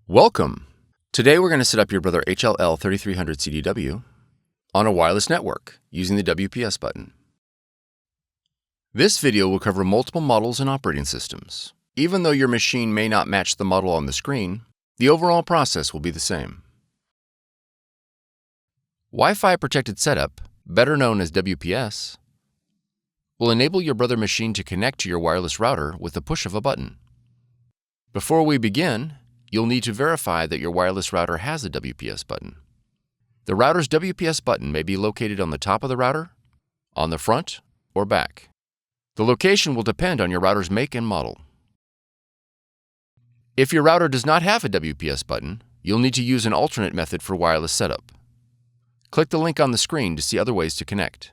Welcome! Today we're going to set up your Brother HL-L3300CDW on a wireless network using the WPS button. This video will cover multiple models and operating systems. Even though your machine may not match the model on the screen, the overall process will be the same. Wi-Fi protected setup, better known as WPS, will enable your Brother machine to connect to your wireless router with the push of a button. Before we begin, you'll need to verify that your wireless router has a WPS button. The router's WPS button may be located on the top of the router, on the front, or back. The location will depend on your router's make and model. If your router does not have a WPS button, you'll need to use an alternate method for wireless setup. Click the link on the screen to see other ways to connect.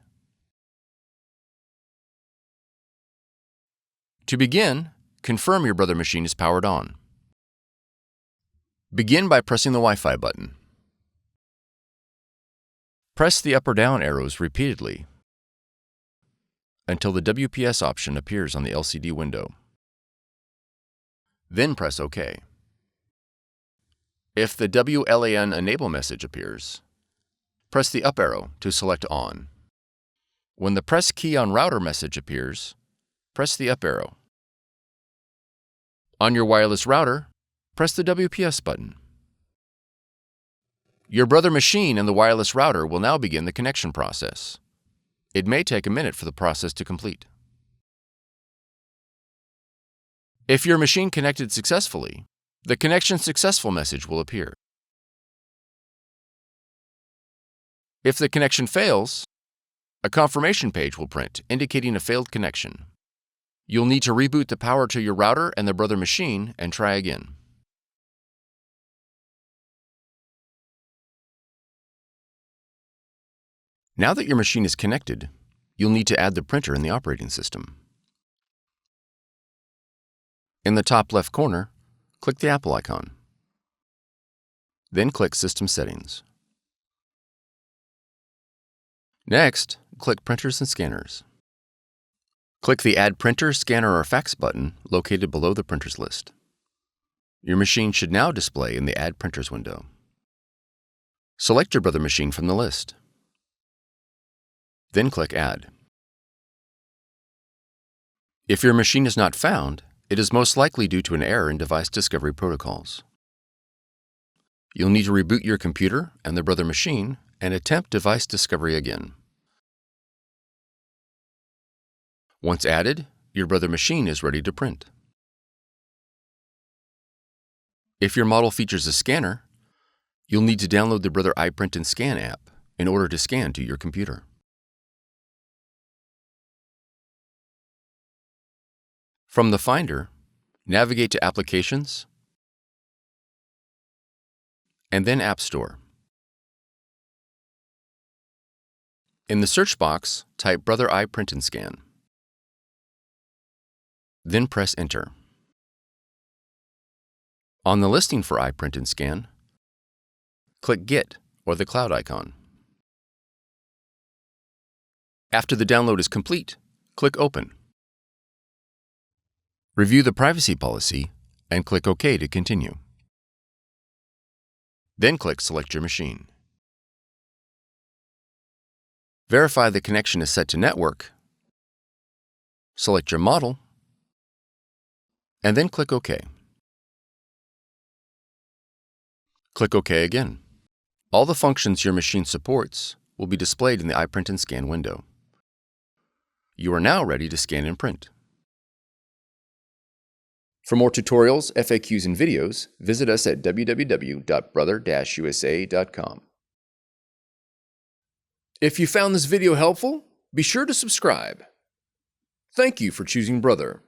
To begin, confirm your Brother machine is powered on. Begin by pressing the Wi-Fi button. Press the up or down arrows repeatedly until the WPS option appears on the LCD window. Then press OK. If the WLAN enable message appears, press the up arrow to select On. When the press key on router message appears, press the up arrow. On your wireless router, press the WPS button. Your Brother machine and the wireless router will now begin the connection process. It may take a minute for the process to complete. If your machine connected successfully, the Connection Successful message will appear. If the connection fails, a confirmation page will print indicating a failed connection. You'll need to reboot the power to your router and the Brother machine and try again. Now that your machine is connected, you'll need to add the printer in the operating system. In the top left corner, click the Apple icon. Then click System Settings. Next, click Printers and Scanners. Click the Add Printer, Scanner, or Fax button located below the printers list. Your machine should now display in the Add Printers window. Select your Brother machine from the list. Then click Add. If your machine is not found, it is most likely due to an error in device discovery protocols. You'll need to reboot your computer and the Brother machine and attempt device discovery again. Once added, your Brother machine is ready to print. If your model features a scanner, you'll need to download the Brother iPrint&Scan app in order to scan to your computer. From the Finder, navigate to Applications, and then App Store. In the search box, type Brother iPrint&Scan. Then press Enter. On the listing for iPrint&Scan, click Get or the cloud icon. After the download is complete, click Open. Review the privacy policy and click OK to continue. Then click Select your machine. Verify the connection is set to network. Select your model, and then click OK. Click OK again. All the functions your machine supports will be displayed in the iPrint&Scan window. You are now ready to scan and print. For more tutorials, FAQs, and videos, visit us at www.brother-usa.com. If you found this video helpful, be sure to subscribe. Thank you for choosing Brother.